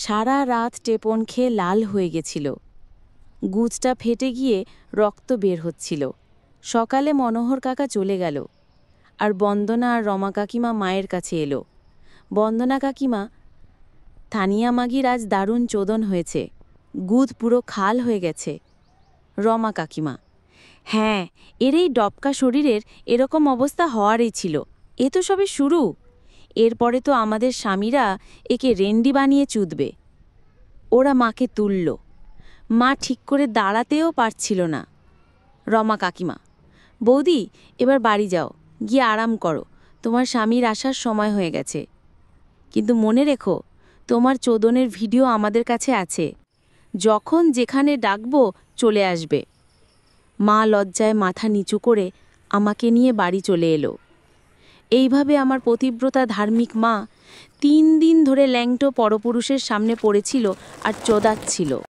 সারা রাত টেপন খেয়ে লাল হয়ে গেছিল। গুজটা ফেটে গিয়ে রক্ত বের হচ্ছিল। সকালে মনোহর কাকা চলে গেল, আর বন্দনা আর রমা কাকিমা মায়ের কাছে এলো। বন্দনা কাকিমা, থানিয়া মাগির আজ দারুণ চোদন হয়েছে, গুদ পুরো খাল হয়ে গেছে। রমা কাকিমা, হ্যাঁ, এর এই ডবকা শরীরের এরকম অবস্থা হওয়ারই ছিল। এ তো সবে শুরু। এরপরে তো আমাদের স্বামীরা একে রেন্ডি বানিয়ে চুদবে। ওরা মাকে তুলল। মা ঠিক করে দাঁড়াতেও পারছিল না। রমা কাকিমা, বৌদি, এবার বাড়ি যাও, গিয়ে আরাম করো, তোমার স্বামীর আসার সময় হয়ে গেছে। কিন্তু মনে রেখো, তোমার চোদনের ভিডিও আমাদের কাছে আছে, যখন যেখানে ডাকবো চলে আসবে। মা লজ্জায় মাথা নিচু করে আমাকে নিয়ে বাড়ি চলে এলো। এইভাবে আমার পতিব্রতা ধার্মিক মা 3 দিন ধরে ল্যাংটো পরপুরুষের সামনে পড়েছিল আর চোদাচ্ছিল।